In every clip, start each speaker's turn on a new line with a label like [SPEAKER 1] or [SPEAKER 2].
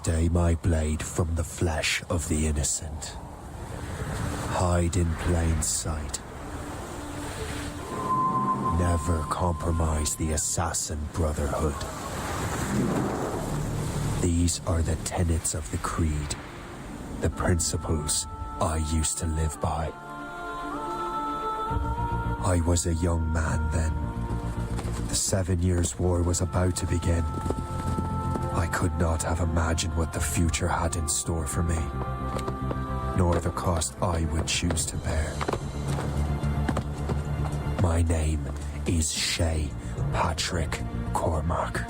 [SPEAKER 1] Stay my blade from the flesh of the innocent. Hide in plain sight. Never compromise the Assassin Brotherhood. These are the tenets of the Creed, the principles I used to live by. I was a young man then. The 7 Years' War was about to begin. I could not have imagined what the future had in store for me, nor the cost I would choose to bear. My name is Shay Patrick Cormac.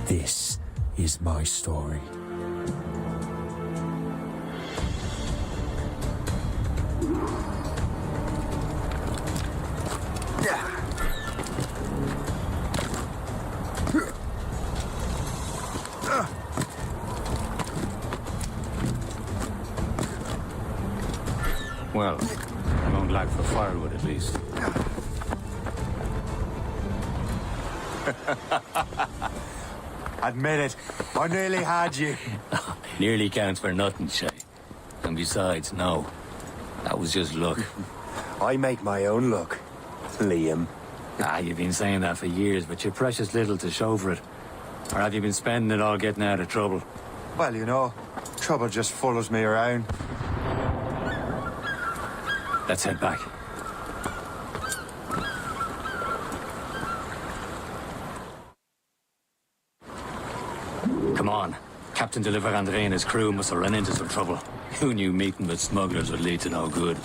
[SPEAKER 1] This is my story.
[SPEAKER 2] Well, I won't lack for firewood at least.
[SPEAKER 1] Admit it, I nearly had you.
[SPEAKER 2] Nearly counts for nothing, Shay. And besides, no. That was just luck.
[SPEAKER 1] I make my own luck, Liam.
[SPEAKER 2] You've been saying that for years, but you're precious little to show for it. Or have you been spending it all getting out of trouble?
[SPEAKER 1] Well, you know, trouble just follows me around.
[SPEAKER 2] Let's head back. Come on. Captain de la Vérendrye and his crew must have run into some trouble. Who knew meeting with smugglers would lead to no good?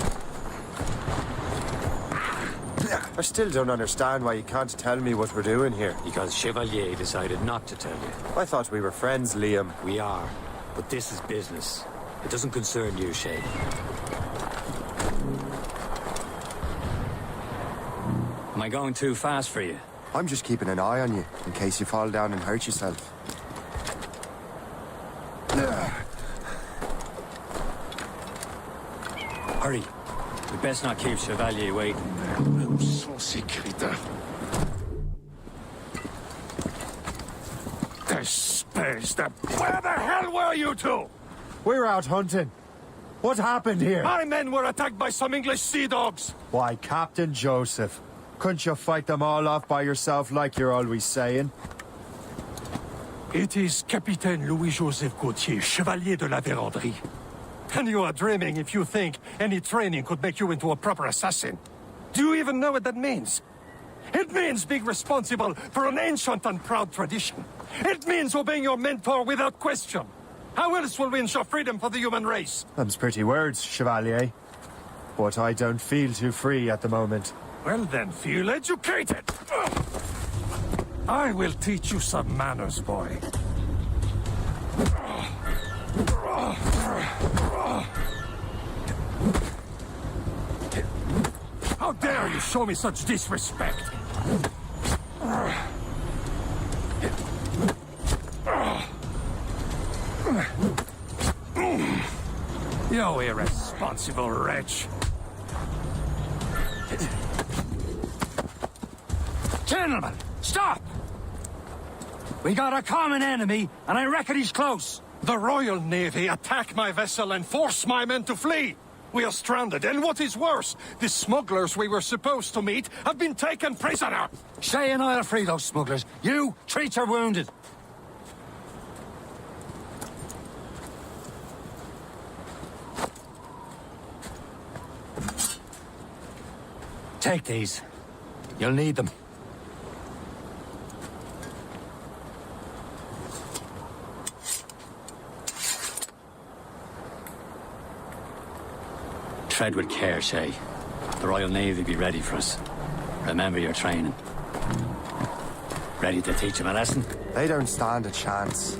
[SPEAKER 1] I still don't understand why you can't tell me what we're doing here.
[SPEAKER 2] Because Chevalier decided not to tell you.
[SPEAKER 1] I thought we were friends, Liam.
[SPEAKER 2] We are. But this is business. It doesn't concern you, Shay. Am I going too fast for you?
[SPEAKER 1] I'm just keeping an eye on you, in case you fall down and hurt yourself.
[SPEAKER 2] Hurry. We best not keep Chevalier waiting.
[SPEAKER 3] Where the hell were you two?
[SPEAKER 1] We're out hunting. What happened here?
[SPEAKER 3] My men were attacked by some English sea dogs.
[SPEAKER 1] Why, Captain Joseph. Couldn't you fight them all off by yourself like you're always saying?
[SPEAKER 3] It is Capitaine Louis-Joseph Gauthier, Chevalier de la Vérendrye. And you are dreaming if you think any training could make you into a proper assassin. Do you even know what that means? It means being responsible for an ancient and proud tradition. It means obeying your mentor without question. How else will we ensure freedom for the human race?
[SPEAKER 1] Them's pretty words, Chevalier. But I don't feel too free at the moment.
[SPEAKER 3] Well then, feel educated. I will teach you some manners, boy. How dare you show me such disrespect? You irresponsible wretch.
[SPEAKER 2] Gentlemen, stop! We got a common enemy, and I reckon he's close.
[SPEAKER 3] The Royal Navy attack my vessel and force my men to flee. We are stranded, and what is worse, the smugglers we were supposed to meet have been taken prisoner.
[SPEAKER 2] Shay and I'll free those smugglers. You treat your wounded. Take these. You'll need them. Tread with care, Shay. The Royal Navy be ready for us. Remember your training. Ready to teach them a lesson?
[SPEAKER 1] They don't stand a chance.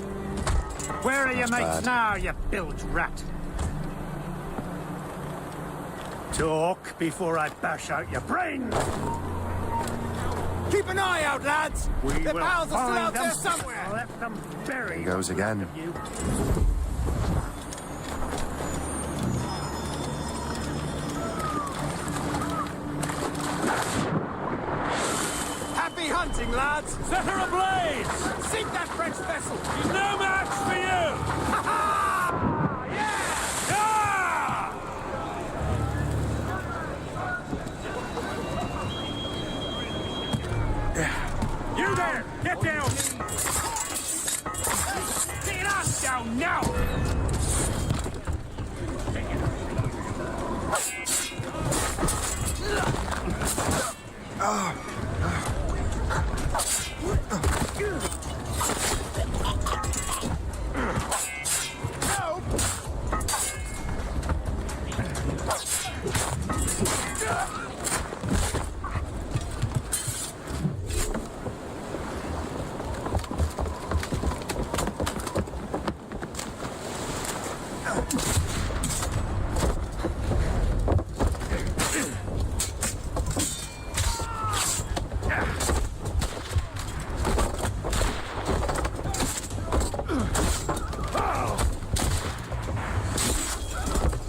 [SPEAKER 4] Where are your mates
[SPEAKER 1] bad.
[SPEAKER 4] now, you bilge rat? Talk before I bash out your brains!
[SPEAKER 3] Keep an eye out, lads!
[SPEAKER 4] We
[SPEAKER 3] Their
[SPEAKER 4] will
[SPEAKER 3] pals are still
[SPEAKER 4] find
[SPEAKER 3] out there
[SPEAKER 4] them.
[SPEAKER 3] somewhere!
[SPEAKER 4] I'll let them bury
[SPEAKER 1] Here goes again.
[SPEAKER 4] you. Happy hunting, lads!
[SPEAKER 5] Set her ablaze!
[SPEAKER 4] Sink that French vessel!
[SPEAKER 5] She's no match for you!
[SPEAKER 4] Ha ha!
[SPEAKER 5] Yeah!
[SPEAKER 4] You there! Get down! Get us down now!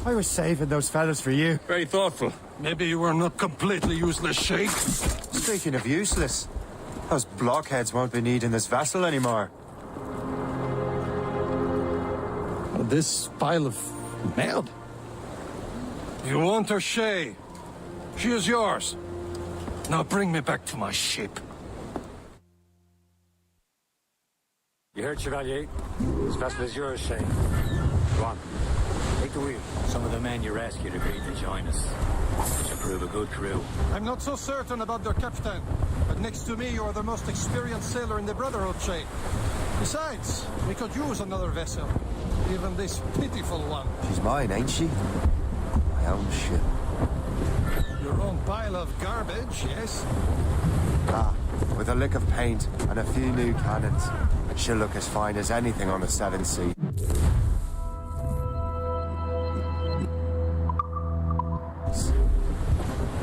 [SPEAKER 1] I was saving those fellas for you.
[SPEAKER 5] Very thoughtful.
[SPEAKER 3] Maybe you were not completely useless, Sheikh.
[SPEAKER 1] Speaking of useless, those blockheads won't be needing this vessel anymore.
[SPEAKER 3] This pile of merde. You want her, Shay? She is yours. Now bring me back to my ship.
[SPEAKER 2] You heard, Chevalier? This vessel is yours, Shay. Go on. Take the wheel. Some of the men you rescued agreed to join us. It should prove a good crew.
[SPEAKER 3] I'm not so certain about their captain, but next to me you are the most experienced sailor in the Brotherhood, Shay. Besides, we could use another vessel. Even this pitiful one.
[SPEAKER 1] She's mine, ain't she? My own ship.
[SPEAKER 3] Your own pile of garbage, yes?
[SPEAKER 1] Ah, with a lick of paint and a few new cannons, she'll look as fine as anything on the Seven Seas.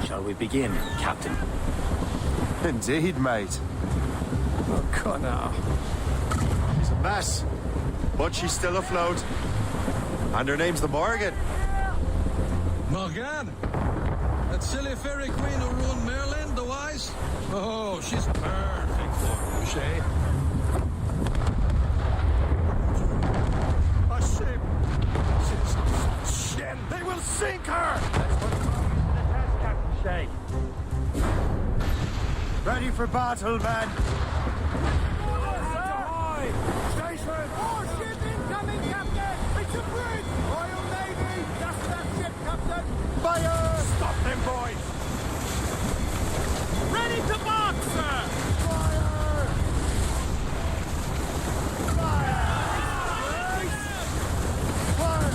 [SPEAKER 2] Shall we begin, Captain?
[SPEAKER 1] Indeed, mate.
[SPEAKER 3] Oh, Connor.
[SPEAKER 1] It's a mess, but she's still afloat. And her name's the Morgan.
[SPEAKER 3] Morgane? That silly fairy queen who ruined Merlin, the wise? Oh, she's perfect for you, Shay. A ship! Shit! They will sink her!
[SPEAKER 4] That's what Captain Shay.
[SPEAKER 1] Ready for battle, men.
[SPEAKER 4] Station! More ship incoming, Captain! It's a bridge! Royal Navy! Just that ship, Captain!
[SPEAKER 1] Fire!
[SPEAKER 4] Stop them, boys! Ready to mark, sir!
[SPEAKER 1] Fire! Fire!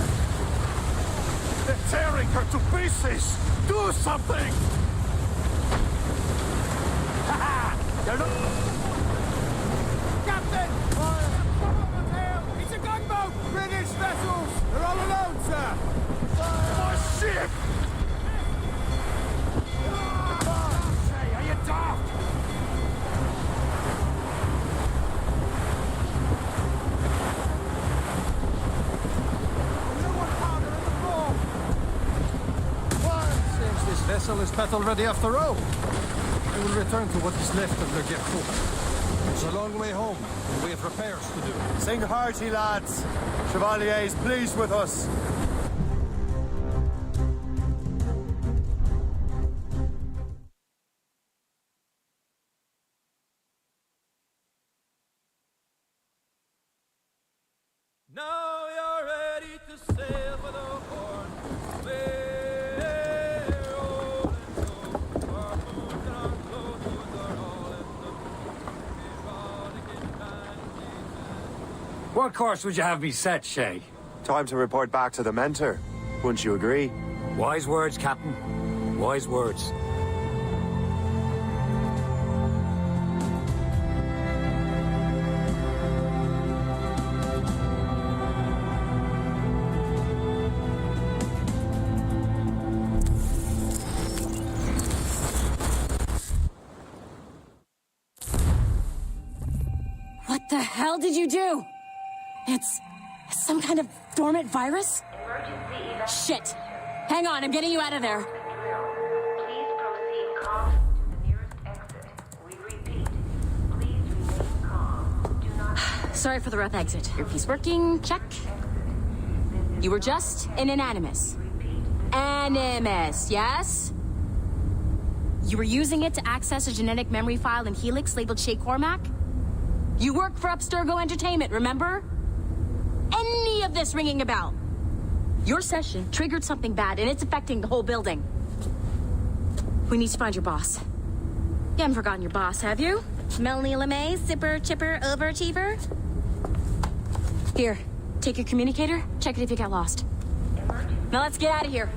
[SPEAKER 3] They're tearing her to pieces! Do something!
[SPEAKER 4] Captain! Fire! It's a gunboat! British vessels! They're all alone, sir!
[SPEAKER 3] My ship!
[SPEAKER 4] Say, are you daft?
[SPEAKER 3] Seems this vessel is battle ready after all. We will return to what is left of the Gertrude. It's a long way home, and we have repairs to do.
[SPEAKER 1] Sing hearty, lads. Chevalier is pleased with us.
[SPEAKER 5] Now you're ready to sail for the horn. We're rolling so our moons and our clothes are all in the
[SPEAKER 2] What course would you have me set, Shay?
[SPEAKER 1] Time to report back to the mentor. Wouldn't you agree?
[SPEAKER 2] Wise words, Captain. Wise words.
[SPEAKER 6] What the hell did you do? It's some kind of dormant virus? Shit! Hang on, I'm getting you out of there.
[SPEAKER 7] Please proceed calmly to the nearest exit. We repeat,
[SPEAKER 6] Sorry for the rough exit. Earpiece working, check. You were just an Animus. Animus, yes? You were using it to access a genetic memory file in Helix labeled Shay Cormac? You work for Abstergo Entertainment, remember? Any of this ringing a bell? Your session triggered something bad, and it's affecting the whole building. We need to find your boss. You haven't forgotten your boss, have you? Melanie LeMay, zipper, chipper, overachiever? Here, take your communicator, check it if you got lost. Now let's get out of here.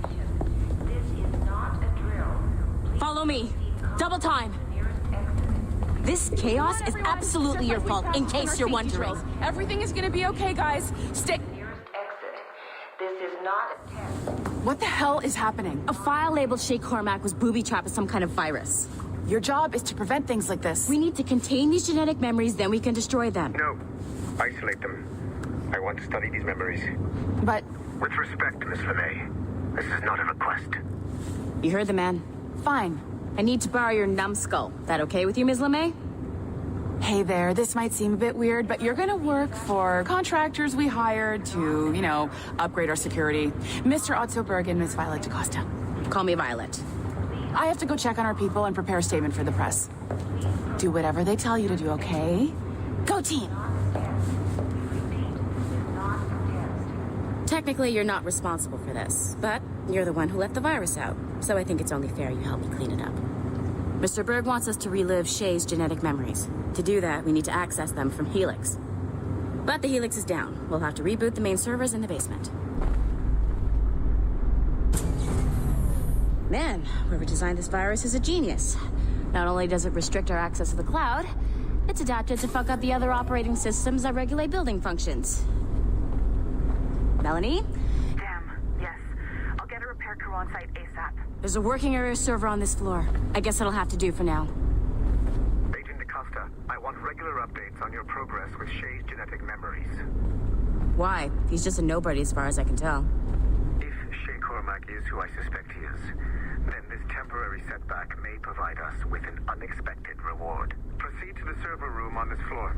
[SPEAKER 6] Follow me. Double time. This chaos is absolutely your fault, in case you're wondering.
[SPEAKER 7] Everything is gonna be okay, guys. Stay.
[SPEAKER 8] This is not a test.
[SPEAKER 7] What the hell is happening?
[SPEAKER 6] A file labeled Shay Cormac was booby-trapped with some kind of virus.
[SPEAKER 7] Your job is to prevent things like this.
[SPEAKER 6] We need to contain these genetic memories, then we can destroy them.
[SPEAKER 9] No. Isolate them. I want to study these memories.
[SPEAKER 7] But
[SPEAKER 9] With respect, Miss LeMay, this is not a request.
[SPEAKER 6] You heard the man.
[SPEAKER 7] fine.
[SPEAKER 6] I need to borrow your numbskull. That okay with you, Ms. LeMay?
[SPEAKER 7] Hey there, this might seem a bit weird, but you're gonna work for contractors we hired to, upgrade our security. Mr. Otto Berg and Ms. Violet DaCosta.
[SPEAKER 6] Call me Violet.
[SPEAKER 7] I have to go check on our people and prepare a statement for the press. Do whatever they tell you to do, okay? Go team!
[SPEAKER 6] Technically, you're not responsible for this, but you're the one who let the virus out, so I think it's only fair you help me clean it up. Mr. Berg wants us to relive Shay's genetic memories. To do that, we need to access them from Helix. But the Helix is down. We'll have to reboot the main servers in the basement. Man, whoever designed this virus is a genius. Not only does it restrict our access to the cloud, it's adapted to fuck up the other operating systems that regulate building functions. Melanie?
[SPEAKER 8] Damn, yes. I'll get a repair crew on site ASAP.
[SPEAKER 6] There's a working area server on this floor. I guess it'll have to do for now.
[SPEAKER 9] Agent DaCosta, I want regular updates on your progress with Shay's genetic memories.
[SPEAKER 6] Why? He's just a nobody as far as I can tell.
[SPEAKER 9] If Shay Cormac is who I suspect he is, then this temporary setback may provide us with an unexpected reward. Proceed to the server room on this floor.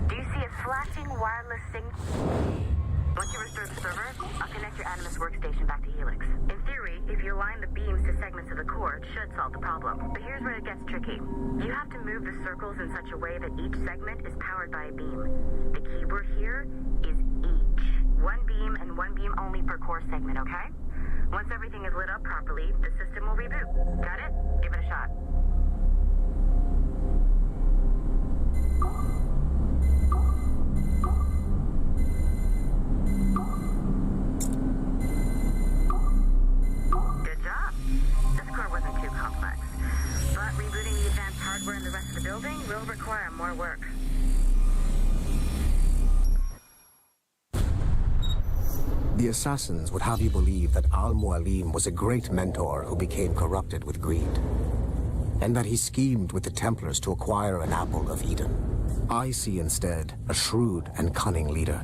[SPEAKER 8] Do you see a flashing wireless Once you restore the server, I'll connect your Animus workstation back to Helix. In theory, if you align the beams to segments of the core, it should solve the problem. But here's where it gets tricky. You have to move the circles in such a way that each segment is powered by a beam. The keyword here is each. One beam and one beam only per core segment, okay? Once everything is lit up properly, the system will reboot. Got it? Give it a shot. Good job. This core wasn't too complex. But rebooting the advanced hardware in the rest of the building will require more work.
[SPEAKER 10] The assassins would have you believe that Al-Mualim was a great mentor who became corrupted with greed, and that he schemed with the Templars to acquire an apple of Eden. I see instead a shrewd and cunning leader,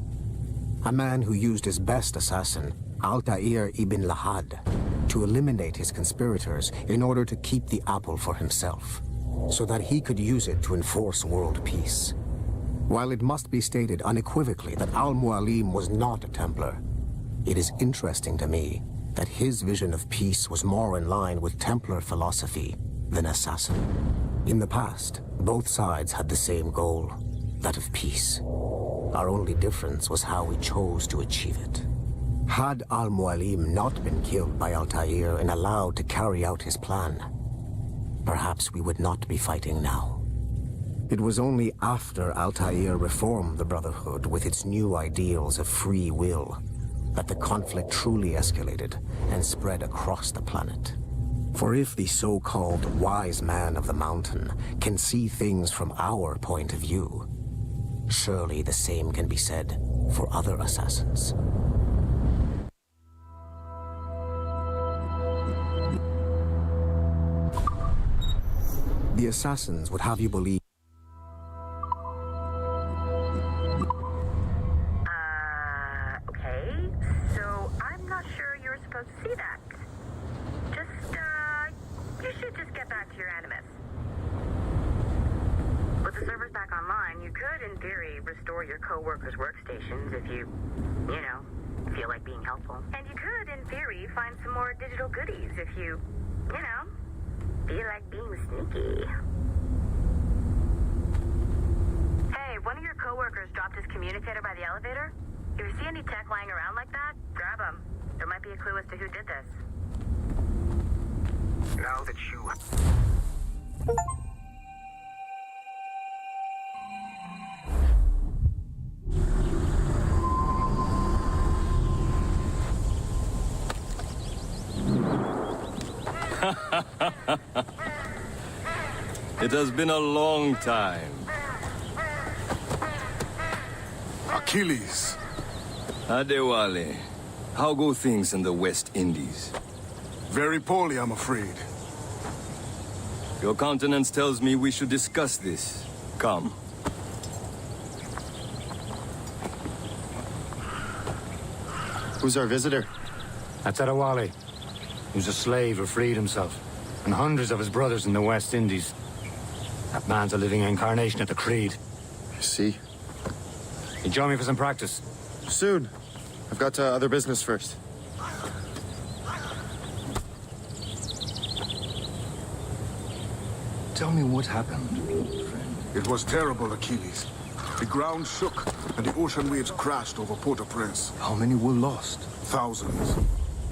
[SPEAKER 10] a man who used his best assassin, Altair ibn Lahad, to eliminate his conspirators in order to keep the apple for himself, so that he could use it to enforce world peace. While it must be stated unequivocally that Al-Mualim was not a Templar, it is interesting to me that his vision of peace was more in line with Templar philosophy than assassin. In the past, both sides had the same goal, that of peace. Our only difference was how we chose to achieve it. Had Al-Mualim not been killed by Altair and allowed to carry out his plan, perhaps we would not be fighting now. It was only after Altair reformed the Brotherhood with its new ideals of free will that the conflict truly escalated and spread across the planet. For if the so-called wise man of the mountain can see things from our point of view, surely the same can be said for other assassins. The assassins would have you believe...
[SPEAKER 8] Okay. So, I'm not sure you were supposed to see that. You should just get back to your Animus. With the servers back online, you could, in theory, restore your co-workers' workstations if you feel like being helpful. And you could, in theory, find some more digital goodies if you feel like being sneaky. Hey, one of your co-workers dropped his communicator by the elevator. If you see any tech lying around like that, grab them. There might be a clue as to who did this.
[SPEAKER 9] Now that you...
[SPEAKER 5] It has been a long time.
[SPEAKER 11] Achilles.
[SPEAKER 5] Adewale, how go things in the West Indies?
[SPEAKER 11] Very poorly, I'm afraid.
[SPEAKER 5] Your countenance tells me we should discuss this. Come.
[SPEAKER 12] Who's our visitor?
[SPEAKER 2] That's Adewale. He was a slave who freed himself, and hundreds of his brothers in the West Indies. That man's a living incarnation of the Creed.
[SPEAKER 12] I see.
[SPEAKER 2] You join me for some practice?
[SPEAKER 12] Soon. I've got other business first.
[SPEAKER 5] Tell me what happened, friend.
[SPEAKER 11] It was terrible, Achilles. The ground shook, and the ocean waves crashed over Port-au-Prince.
[SPEAKER 5] How many were lost?
[SPEAKER 11] Thousands.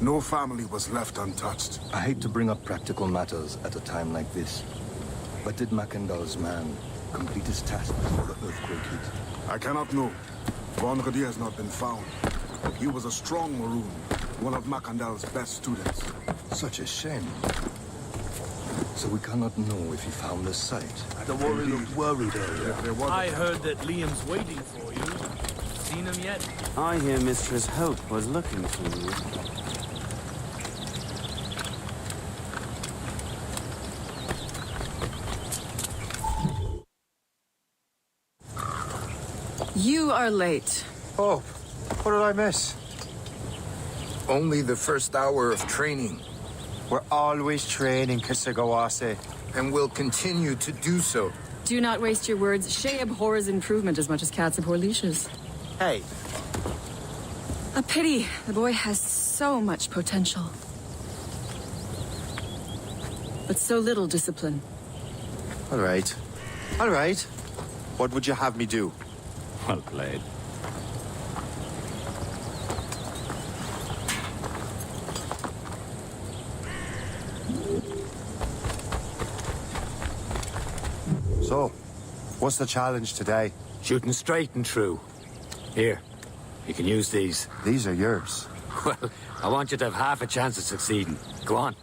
[SPEAKER 11] No family was left untouched.
[SPEAKER 5] I hate to bring up practical matters at a time like this. But did Macandal's man complete his task before the earthquake hit?
[SPEAKER 11] I cannot know. Bonredi has not been found. He was a strong Maroon, one of Macandal's best students.
[SPEAKER 5] Such a shame. So we cannot know if he found the site.
[SPEAKER 11] Adewale looked worried earlier.
[SPEAKER 13] I heard that Liam's waiting for you. Seen him yet?
[SPEAKER 14] I hear Mistress Hope was looking for you.
[SPEAKER 7] You are late.
[SPEAKER 1] Oh, what did I miss?
[SPEAKER 15] Only the first hour of training.
[SPEAKER 1] We're always training, Kisagawase.
[SPEAKER 15] And will continue to do so.
[SPEAKER 7] Do not waste your words. Shay abhors improvement as much as cats abhor leashes.
[SPEAKER 1] Hey.
[SPEAKER 7] A pity. The boy has so much potential. But so little discipline.
[SPEAKER 12] All right. All right. What would you have me do?
[SPEAKER 2] Well played.
[SPEAKER 12] So, what's the challenge today?
[SPEAKER 2] Shooting straight and true. Here, you can use these.
[SPEAKER 12] These are yours.
[SPEAKER 2] Well, I want you to have half a chance of succeeding. Go on.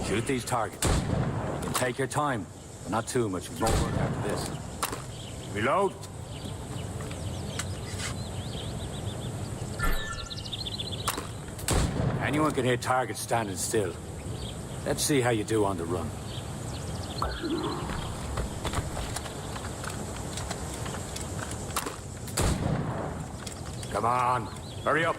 [SPEAKER 2] Shoot these targets. You can take your time, but not too much. We won't work after this. Reload. Anyone can hit targets standing still. Let's see how you do on the run. Come on, hurry up.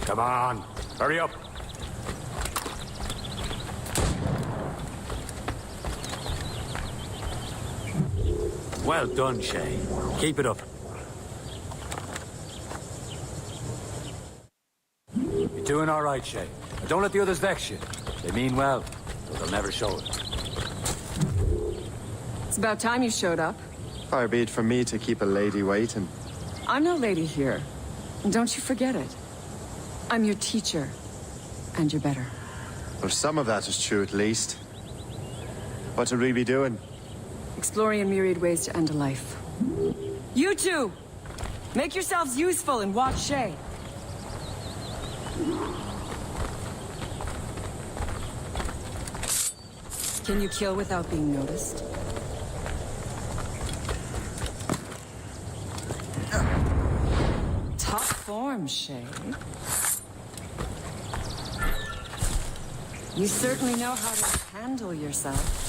[SPEAKER 2] Come on, hurry up. Well done, Shay. Keep it up. You're doing all right, Shay. But don't let the others vex you. They mean well, but they'll never show it.
[SPEAKER 7] It's about time you showed up.
[SPEAKER 12] Far be it from me to keep a lady waiting.
[SPEAKER 7] I'm no lady here. And don't you forget it. I'm your teacher. And you're better.
[SPEAKER 12] Well, some of that is true, at least. What are we be doing?
[SPEAKER 16] Exploring a myriad ways to end a life. You two! Make yourselves useful and watch Shay. Can you kill without being noticed? Top form, Shay. You certainly know how to handle yourself.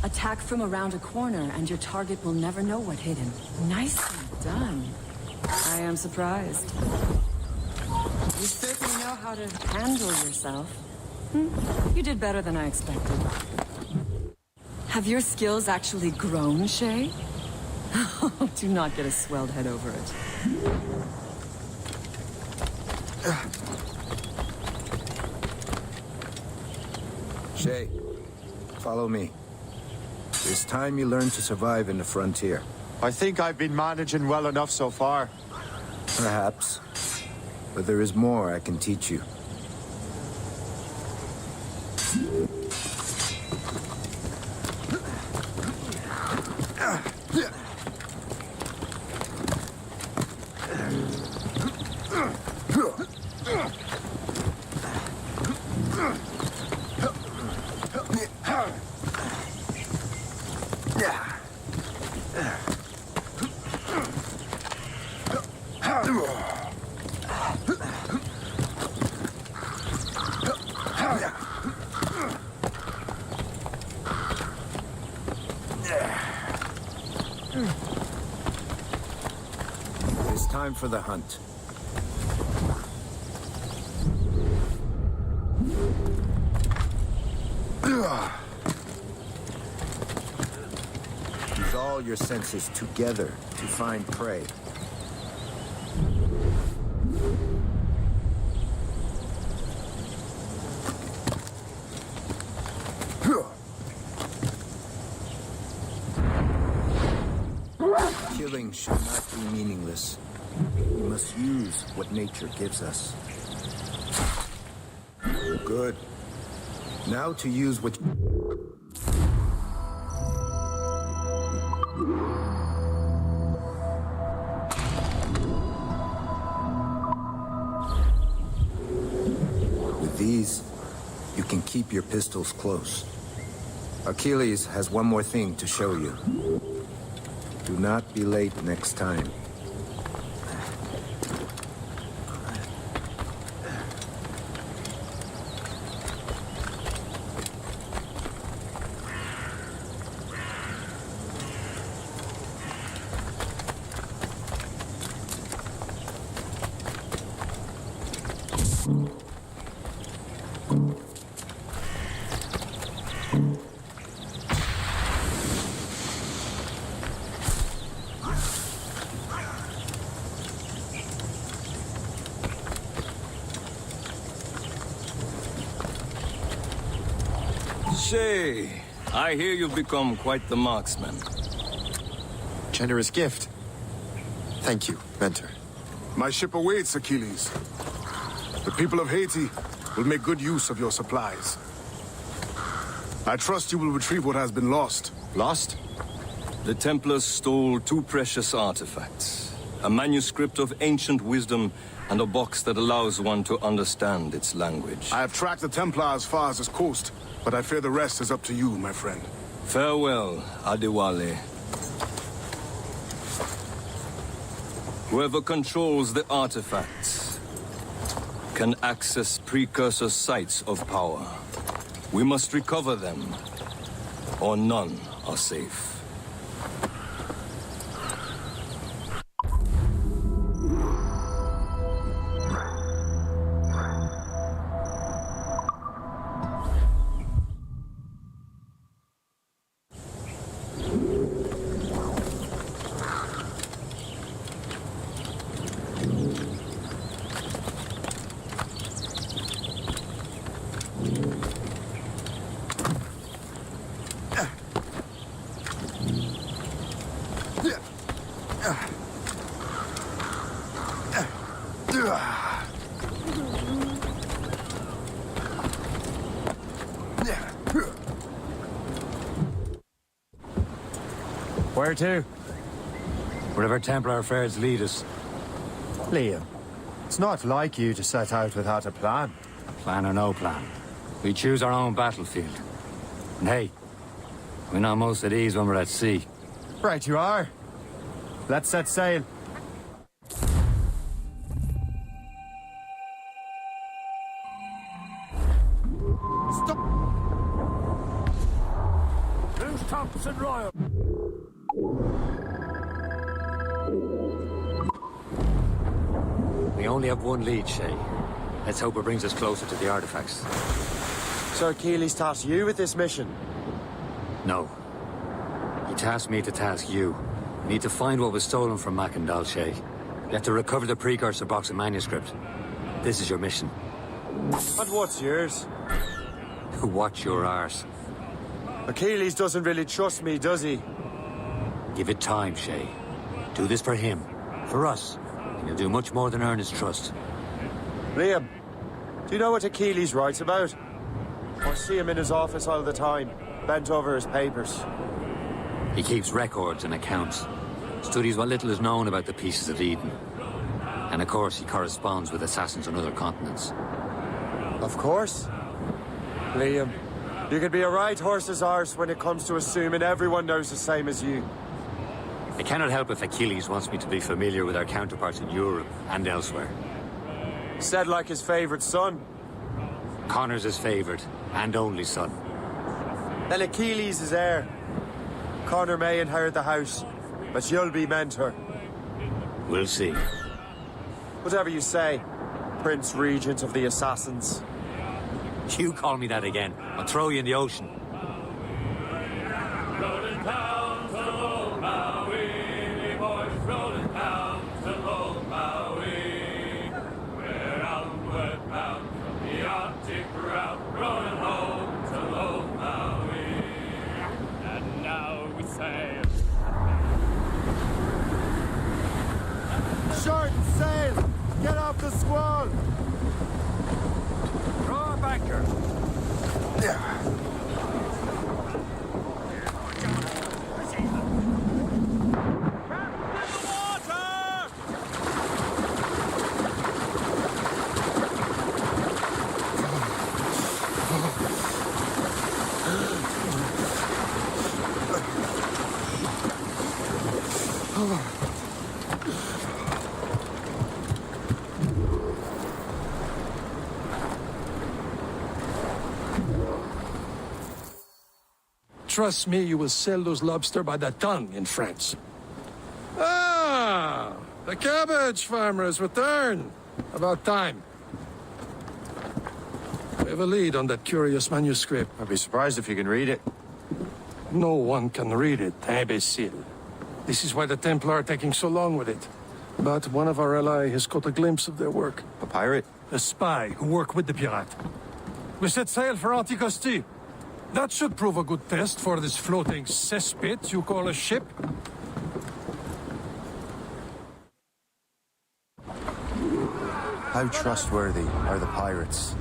[SPEAKER 16] Attack from around a corner and your target will never know what hit him. Nicely done. I am surprised. You certainly know how to handle yourself. You did better than I expected. Have your skills actually grown, Shay? Do not get a swelled head over it.
[SPEAKER 15] Shay, follow me. It's time you learn to survive in the frontier.
[SPEAKER 12] I think I've been managing well enough so far.
[SPEAKER 15] Perhaps. But there is more I can teach you. It's time for the hunt. Use all your senses together to find prey. Killing should not be meaningless. We must use what nature gives us. Good. Now to use what... With these, you can keep your pistols close. Achilles has one more thing to show you. Do not be late next time.
[SPEAKER 17] Shay, I hear you've become quite the marksman.
[SPEAKER 12] Generous gift. Thank you, Mentor.
[SPEAKER 11] My ship awaits, Achilles. The people of Haiti will make good use of your supplies. I trust you will retrieve what has been lost.
[SPEAKER 17] Lost? The Templars stole two precious artifacts. A manuscript of ancient wisdom and a box that allows one to understand its language.
[SPEAKER 11] I have tracked the Templar as far as this coast, but I fear the rest is up to you, my friend.
[SPEAKER 17] Farewell, Adewale. Whoever controls the artifacts can access precursor sites of power. We must recover them, or none are safe.
[SPEAKER 18] Where to?
[SPEAKER 2] Wherever Templar affairs lead us.
[SPEAKER 18] Liam, it's not like you to set out without a plan.
[SPEAKER 2] Plan or no plan. We choose our own battlefield. And hey, we're not most at ease when we're at sea.
[SPEAKER 18] Right you are. Let's set sail.
[SPEAKER 4] Stop! Who's Thompson Royal?
[SPEAKER 2] We only have one lead, Shay. Let's hope it brings us closer to the artifacts.
[SPEAKER 18] Sir Keeley's tasked you with this mission.
[SPEAKER 2] No. He tasked me to task you. We need to find what was stolen from Mackendal, Shay. You have to recover the precursor box and manuscript. This is your mission.
[SPEAKER 18] And what's yours?
[SPEAKER 2] Watch your arse.
[SPEAKER 18] Achilles doesn't really trust me, does he?
[SPEAKER 2] Give it time, Shay. Do this for him. For us. And you'll do much more than earn his trust.
[SPEAKER 18] Liam, do you know what Achilles writes about? I see him in his office all the time, bent over his papers.
[SPEAKER 2] He keeps records and accounts. Studies what little is known about the Pieces of Eden. And of course, he corresponds with assassins on other continents.
[SPEAKER 18] Of course. Liam, you could be a right horse's arse when it comes to assuming everyone knows the same as you.
[SPEAKER 2] I cannot help if Achilles wants me to be familiar with our counterparts in Europe and elsewhere.
[SPEAKER 18] Said like his favorite son.
[SPEAKER 2] Connor's his favorite and only son.
[SPEAKER 18] Then Achilles is heir. Connor may inherit the house, but you'll be mentor.
[SPEAKER 2] We'll see.
[SPEAKER 18] Whatever you say, Prince Regent of the Assassins.
[SPEAKER 2] You call me that again, I'll throw you in the ocean.
[SPEAKER 18] Short sail! Get off the squall!
[SPEAKER 4] Throw a banker. Trust me, you will sell those lobster by the ton in France. Ah, the cabbage farmers return. About time. We have a lead on that curious manuscript.
[SPEAKER 18] I'd be surprised if you can read it.
[SPEAKER 3] No one can read it, imbecile. This is why the Templar are taking so long with it. But one of our allies has caught a glimpse of their work.
[SPEAKER 18] A pirate?
[SPEAKER 3] A spy who worked with the pirate. We set sail for Anticosti. That should prove a good test for this floating cesspit you call a ship.
[SPEAKER 18] How trustworthy are the pirates?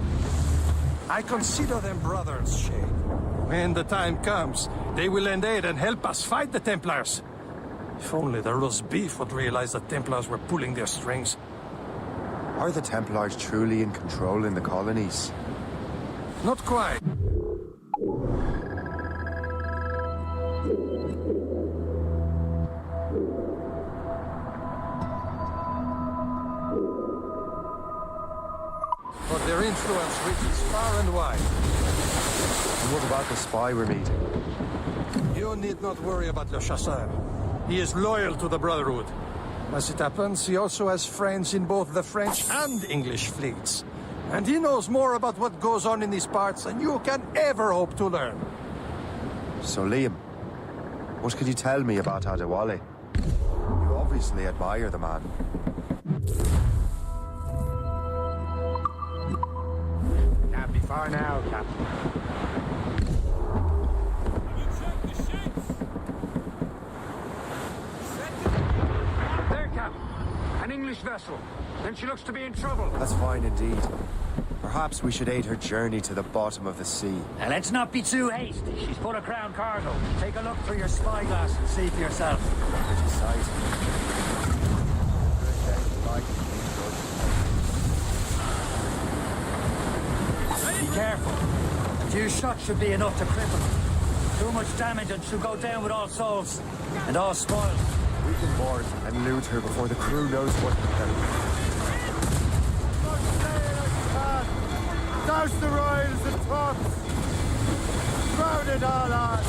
[SPEAKER 3] I consider them brothers, Shay. When the time comes, they will lend aid and help us fight the Templars. If only the roast beef would realize the Templars were pulling their strings.
[SPEAKER 18] Are the Templars truly in control in the colonies?
[SPEAKER 3] Not quite. But their influence reaches far and wide.
[SPEAKER 18] And what about the spy we're meeting?
[SPEAKER 3] You need not worry about Le Chasseur. He is loyal to the Brotherhood. As it happens, he also has friends in both the French and English fleets. And he knows more about what goes on in these parts than you can ever hope to learn.
[SPEAKER 18] So, Liam, what could you tell me about Adewale? You obviously admire the man.
[SPEAKER 4] Can't be far now, Captain. There, Captain. An English vessel. Then she looks to be in trouble.
[SPEAKER 18] That's fine indeed. Perhaps we should aid her journey to the bottom of the sea.
[SPEAKER 2] And let's not be too hasty. She's full of crown cargo. Take a look through your spyglass and see for yourself.
[SPEAKER 18] Pretty sight.
[SPEAKER 2] Be careful. A few shots should be enough to cripple her. Too much damage and she'll go down with all souls. And all spoils.
[SPEAKER 18] We can board and loot her before the crew knows what to do. Douse the royals and tops! Crowd it all on!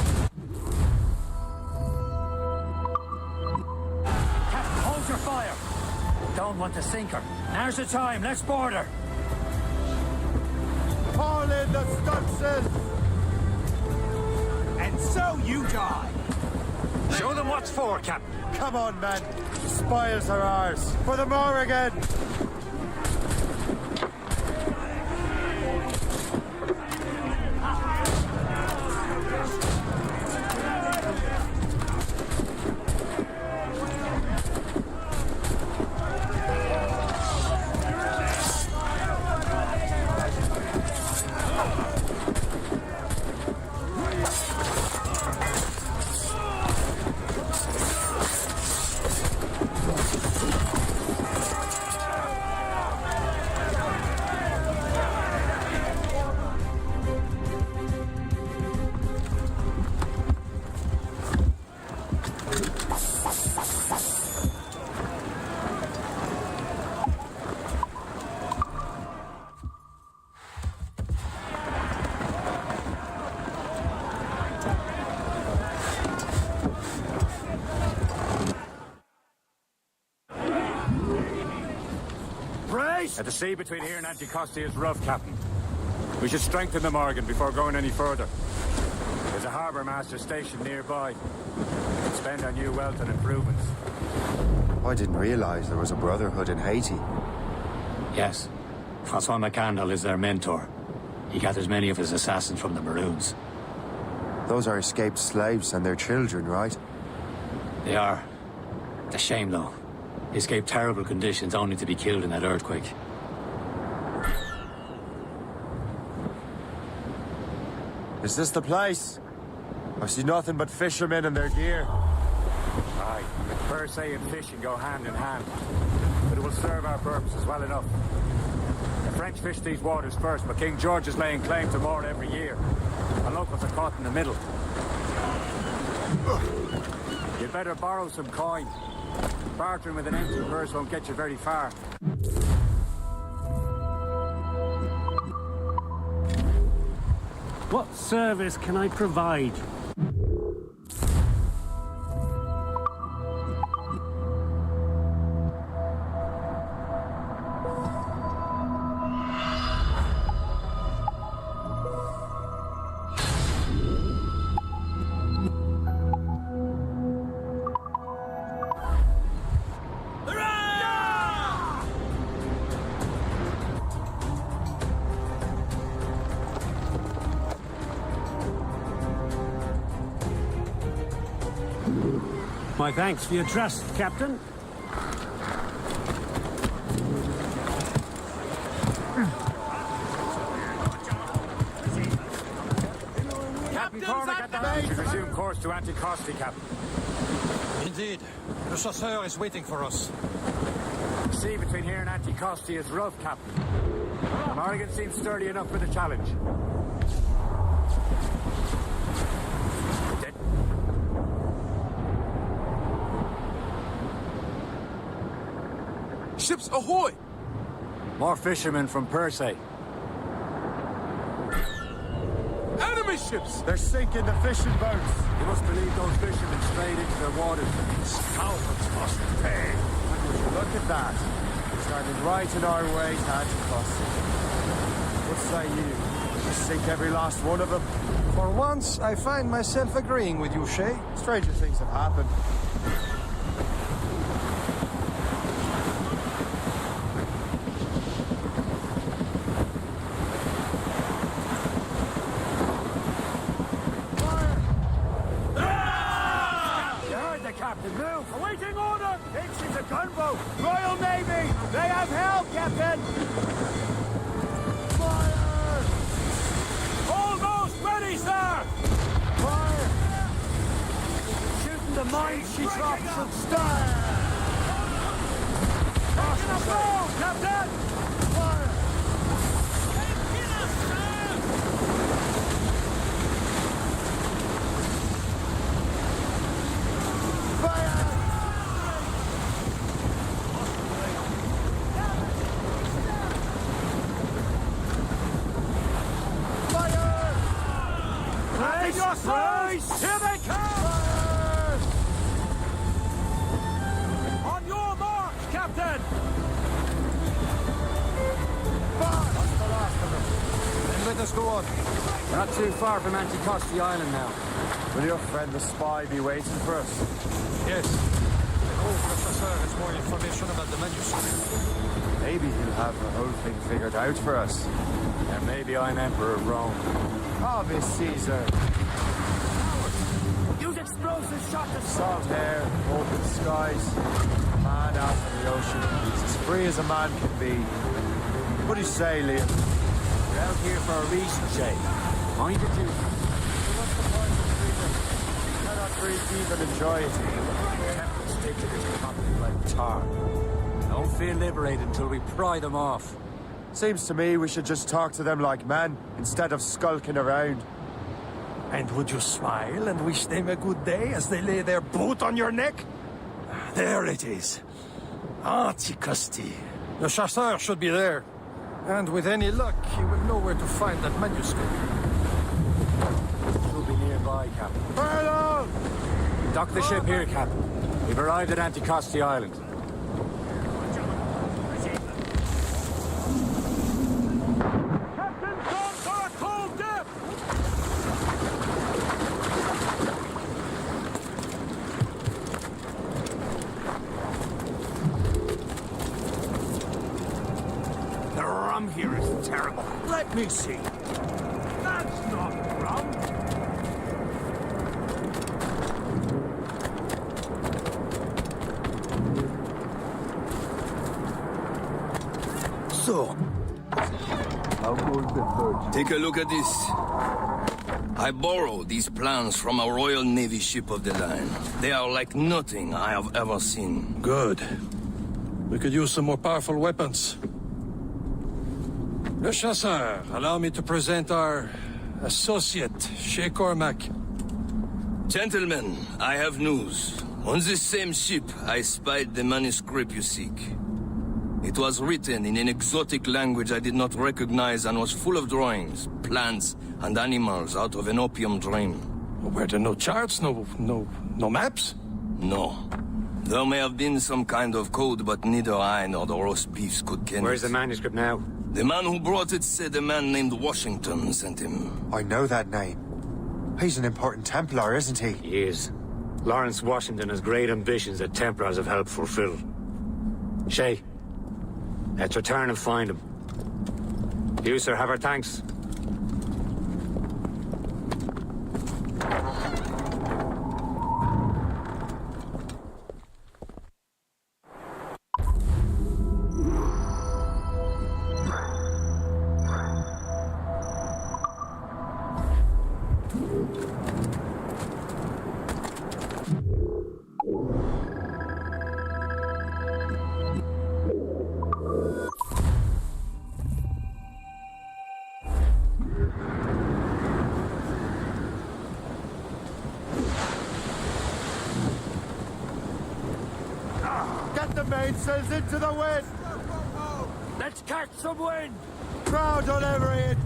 [SPEAKER 2] Captain, hold your fire! Don't want to sink her. Now's the time, let's board her!
[SPEAKER 18] Haul in the stunsails!
[SPEAKER 4] And so you die!
[SPEAKER 2] Show them what's for, Captain!
[SPEAKER 18] Come on, men! The spoils are ours! For the Morrigan!
[SPEAKER 2] At the sea between here and Anticosti is rough, Captain. We should strengthen the Morgan before going any further. There's a harbour master station nearby. We can spend our new wealth on improvements.
[SPEAKER 18] I didn't realize there was a brotherhood in Haiti.
[SPEAKER 2] Yes. Francois McCandle is their mentor. He gathers many of his assassins from the Maroons.
[SPEAKER 18] Those are escaped slaves and their children, right?
[SPEAKER 2] They are. It's a shame, though. They escaped terrible conditions only to be killed in that earthquake.
[SPEAKER 18] Is this the place? I see nothing but fishermen and their gear.
[SPEAKER 2] Aye. Per se and fishing go hand in hand. But it will serve our purposes well enough. The French fish these waters first, but King George is laying claim to more every year. And locals are caught in the middle. You'd better borrow some coin. Bartering with an empty purse won't get you very far.
[SPEAKER 19] What service can I provide? My thanks for your trust, Captain.
[SPEAKER 2] Captain Cormac at the helm should resume course to Anticosti, Captain.
[SPEAKER 20] Indeed. The chasseur is waiting for us.
[SPEAKER 2] The sea between here and Anticosti is rough, Captain. The Morrigan seems sturdy enough for the challenge.
[SPEAKER 11] Ships ahoy!
[SPEAKER 2] More fishermen from Persay.
[SPEAKER 11] Enemy ships!
[SPEAKER 18] They're sinking the fishing boats.
[SPEAKER 2] You must believe those fishermen strayed into their waters. Scoundrels must pay.
[SPEAKER 18] Look at that. Starting right in our way to Anticosti. What say you? Just sink every last one of them.
[SPEAKER 21] For once, I find myself agreeing with you, Shay.
[SPEAKER 18] Stranger things have happened.
[SPEAKER 2] Captain, move! Awaiting order! Thinks it's a gunboat!
[SPEAKER 4] Royal Navy! They have help, Captain!
[SPEAKER 18] mind she drops and start! Captain! Fire!
[SPEAKER 2] Race! Here they come!
[SPEAKER 13] On your mark, Captain!
[SPEAKER 18] That's the last of them. Then let us go on.
[SPEAKER 2] We're not too far from Anticosti Island now.
[SPEAKER 18] Will your friend the spy be waiting for us?
[SPEAKER 21] Yes. I hope the Chasseur has more information about the manuscript.
[SPEAKER 18] Maybe he'll have the whole thing figured out for us.
[SPEAKER 2] And maybe I'm Emperor of Rome.
[SPEAKER 18] Oh, Miss Caesar.
[SPEAKER 13] Use explosives, shot the
[SPEAKER 18] Salt air, open skies, man out in the ocean. He's as free as a man can be. What do you say, Liam?
[SPEAKER 2] We're out here for a reason, Shay. Mind your duty.
[SPEAKER 18] What's the point of freedom? We cannot breathe deep and enjoy it.
[SPEAKER 2] Temple stick to this continent like tar. Don't feel liberated until we pry them off.
[SPEAKER 18] Seems to me we should just talk to them like men, instead of skulking around.
[SPEAKER 3] And would you smile and wish them a good day as they lay their boot on your neck? There it is. Anticosti.
[SPEAKER 21] The Chasseur should be there. And with any luck, he will know where to find that manuscript.
[SPEAKER 2] We'll be nearby, Captain.
[SPEAKER 18] Furlong!
[SPEAKER 2] Dock the ship here, Captain. We've arrived at Anticosti Island.
[SPEAKER 13] Captain's gone for a cold dip!
[SPEAKER 3] The rum here is terrible. Let me see.
[SPEAKER 13] That's not rum!
[SPEAKER 3] So,
[SPEAKER 17] Take a look at this. I borrowed these plans from a Royal Navy ship of the line. They are like nothing I have ever seen.
[SPEAKER 21] good. We could use some more powerful weapons. Le Chasseur, allow me to present our associate, Shay Cormac.
[SPEAKER 17] Gentlemen, I have news. On this same ship, I spied the manuscript you seek. It was written in an exotic language I did not recognize and was full of drawings, plants, and animals out of an opium dream.
[SPEAKER 3] Were there no charts, no maps?
[SPEAKER 17] No. There may have been some kind of code, but neither I nor the roast beefs could ken
[SPEAKER 2] Where's
[SPEAKER 17] it.
[SPEAKER 2] the manuscript now?
[SPEAKER 17] The man who brought it said a man named Washington sent him.
[SPEAKER 6] I know that name. He's an important Templar, isn't he?
[SPEAKER 2] He is. Lawrence Washington has great ambitions that Templars have helped fulfill. Shay, let's return and find him. You, sir, have our thanks.
[SPEAKER 18] Get the mainsails into the wind!
[SPEAKER 13] Let's catch some wind!
[SPEAKER 18] Crowd on every inch!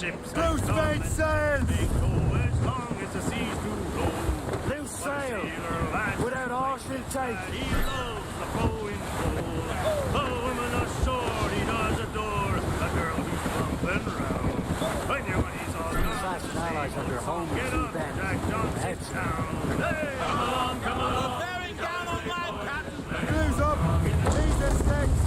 [SPEAKER 13] Ships
[SPEAKER 18] Loose mainsails!
[SPEAKER 13] They go as long as the seas do roll.
[SPEAKER 18] Loose sail! Without all she'll take!
[SPEAKER 13] He loves the flowing gold. A woman ashore he does adore. A girl who's bumping round. I knew when he's all done.
[SPEAKER 18] Saxon allies under home
[SPEAKER 13] Get
[SPEAKER 18] two
[SPEAKER 13] up,
[SPEAKER 18] bends.
[SPEAKER 13] Jack Johnson's town. Hey, come along, come along.
[SPEAKER 4] Bearing down on land, Captain!
[SPEAKER 18] Clew's up! Ease the sticks!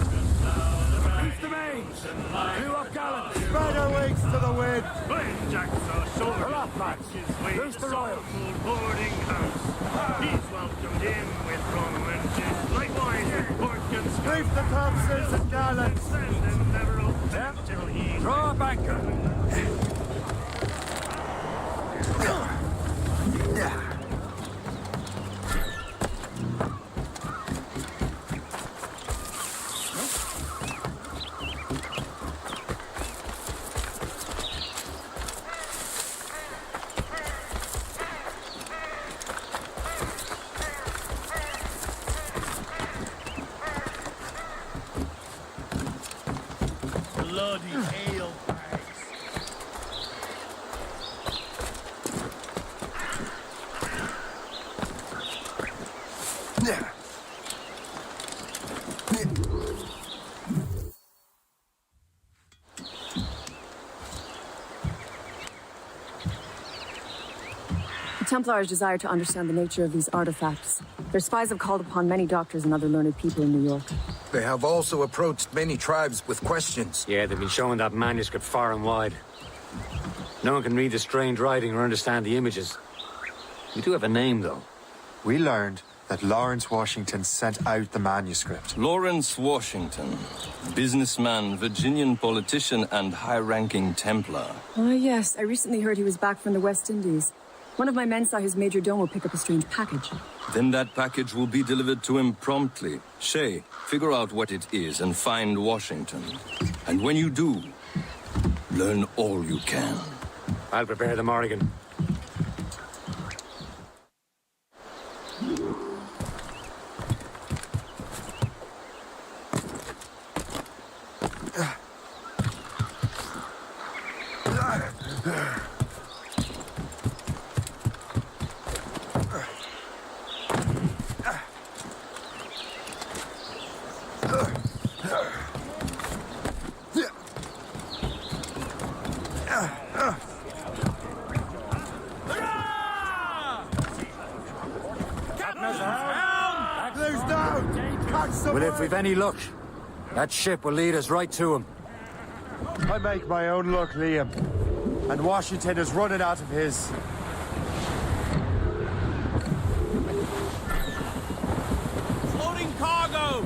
[SPEAKER 2] Reef the mains! Clew up gallant!
[SPEAKER 18] Spread her wings to the wind!
[SPEAKER 13] When Jack's ashore,
[SPEAKER 2] Pull up, lads.
[SPEAKER 13] his way
[SPEAKER 2] Loose
[SPEAKER 13] to
[SPEAKER 2] the royals.
[SPEAKER 13] Saltpool boarding house. He's welcomed in with rum and gin, likewise with pork and scone.
[SPEAKER 18] Reef the topsails and gallants!
[SPEAKER 13] Send him never open till he's
[SPEAKER 2] Throw up anchor!
[SPEAKER 13] bloody ale bags.
[SPEAKER 16] The Templars desire to understand the nature of these artifacts. Their spies have called upon many doctors and other learned people in New York.
[SPEAKER 15] They have also approached many tribes with questions.
[SPEAKER 10] Yeah, they've been showing that manuscript far and wide. No one can read the strange writing or understand the images. We do have a name, though.
[SPEAKER 6] We learned that Lawrence Washington sent out the manuscript.
[SPEAKER 17] Lawrence Washington, businessman, Virginian politician, and high-ranking Templar.
[SPEAKER 16] Ah, yes. I recently heard he was back from the West Indies. One of my men saw his major domo pick up a strange package.
[SPEAKER 17] Then that package will be delivered to him promptly. Shay, figure out what it is and find Washington. And when you do, learn all you can.
[SPEAKER 10] I'll prepare the Morrigan.
[SPEAKER 20] Well, if we've any luck, that ship will lead us right to him.
[SPEAKER 18] I make my own luck, Liam. And Washington is running out of his.
[SPEAKER 4] Floating cargo!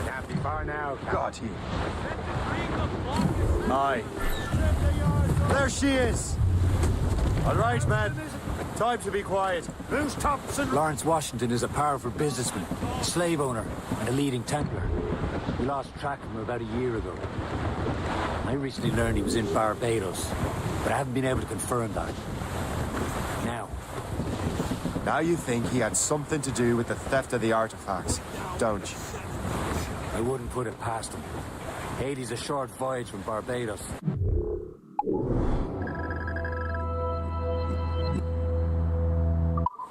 [SPEAKER 2] Can't be far now.
[SPEAKER 6] God, he...
[SPEAKER 18] Aye. There she is. All right, man. Time to be quiet.
[SPEAKER 2] Who's Thompson?
[SPEAKER 20] Lawrence Washington is a powerful businessman, a slave owner, and a leading Templar. We lost track of him about a year ago. I recently learned he was in Barbados, but I haven't been able to confirm that.
[SPEAKER 18] Now you think he had something to do with the theft of the artifacts, don't you?
[SPEAKER 20] I wouldn't put it past him. Haiti's a short voyage from Barbados.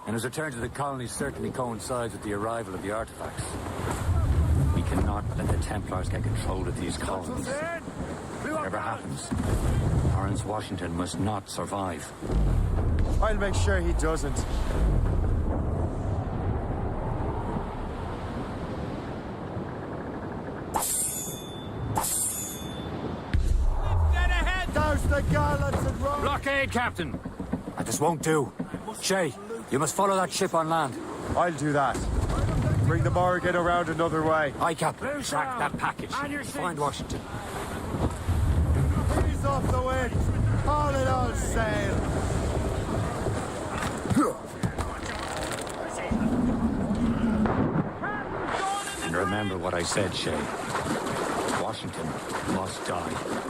[SPEAKER 20] And his return to the colonies certainly coincides with the arrival of the artifacts. We cannot let the Templars get control of these colonies. Whatever happens, Lawrence Washington must not survive.
[SPEAKER 18] I'll make sure he doesn't. Douse the gallants and roll!
[SPEAKER 20] Blockade, Captain! That just won't do. Shay, you must follow that ship on land.
[SPEAKER 18] I'll do that. Bring the Morrigan around another way.
[SPEAKER 20] Aye, Captain. Track that package. Find Washington.
[SPEAKER 18] He's off the wind. All in all sail.
[SPEAKER 20] And remember what I said, Shay. Washington must die.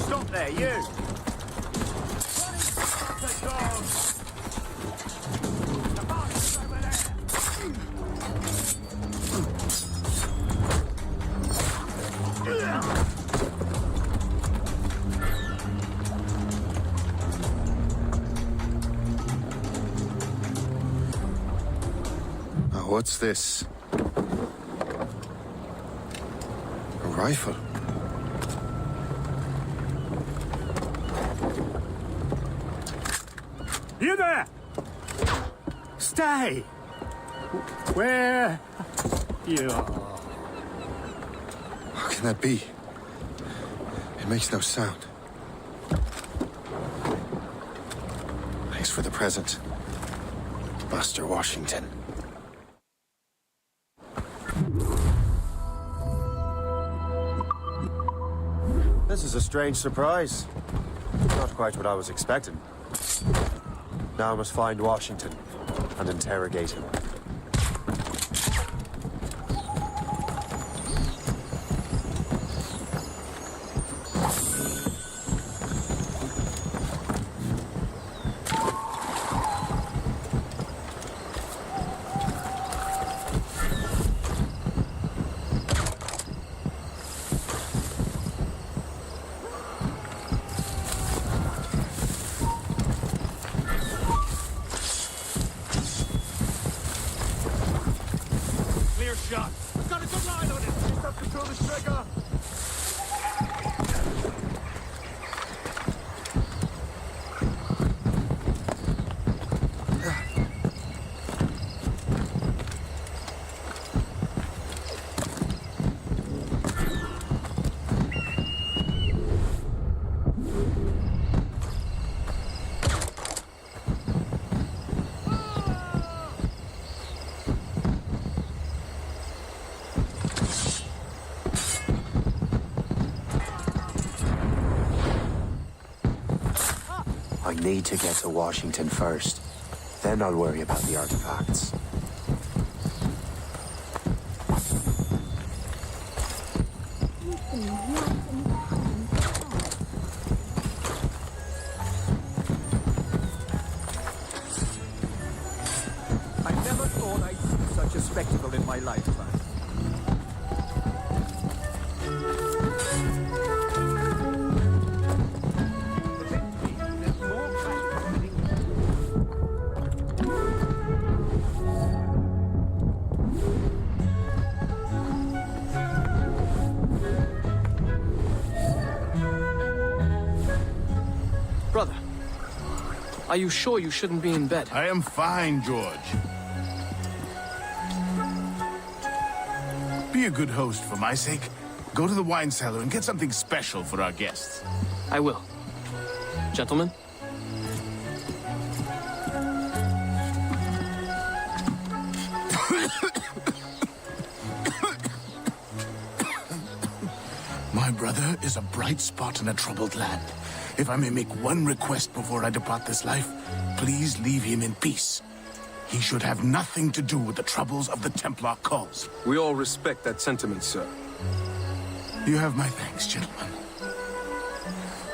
[SPEAKER 18] Stop there, you!
[SPEAKER 6] What's this? A rifle?
[SPEAKER 2] You there! Stay! Where you are?
[SPEAKER 6] How can that be? It makes no sound. Thanks for the present, Master Washington.
[SPEAKER 18] This is a strange surprise. Not quite what I was expecting. Now I must find Washington and interrogate him.
[SPEAKER 4] Shot. I've got a good line on it. Just have to pull the trigger.
[SPEAKER 12] I need to get to Washington first. Then I'll worry about the artifacts.
[SPEAKER 4] I never thought I'd see such a spectacle in my lifetime.
[SPEAKER 8] Brother, are you sure you shouldn't be in bed?
[SPEAKER 11] I am fine, George. Be a good host for my sake. Go to the wine cellar and get something special for our guests.
[SPEAKER 8] I will. Gentlemen?
[SPEAKER 11] My brother is a bright spot in a troubled land. If I may make one request before I depart this life, please leave him in peace. He should have nothing to do with the troubles of the Templar cause.
[SPEAKER 22] We all respect that sentiment, sir.
[SPEAKER 11] You have my thanks, gentlemen.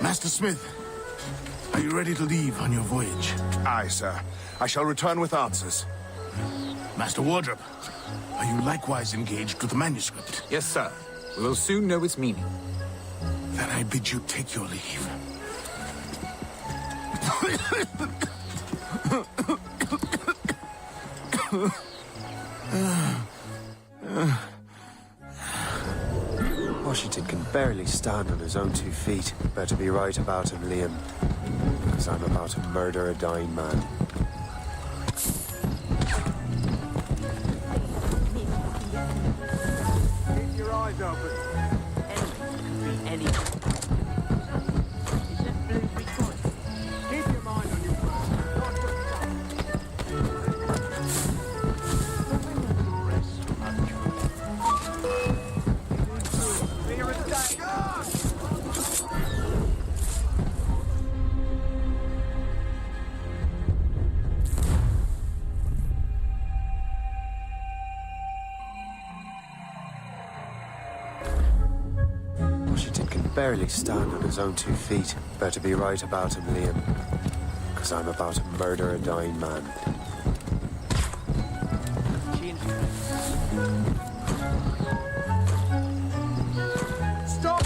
[SPEAKER 11] Master Smith, are you ready to leave on your voyage?
[SPEAKER 23] Aye, sir. I shall return with answers.
[SPEAKER 11] Master Wardrop, are you likewise engaged with the manuscript?
[SPEAKER 5] Yes, sir. We will soon know its meaning.
[SPEAKER 11] Then I bid you take your leave.
[SPEAKER 18] Washington can barely stand on his own 2 feet. Better be right about him, Liam. Because I'm about to murder a dying man.
[SPEAKER 4] Keep your eyes open. Keep your mind on your
[SPEAKER 18] Washington can barely stand on his own 2 feet. Better be right about him, Liam. Because I'm about to murder a dying man.
[SPEAKER 4] Stop! Stop!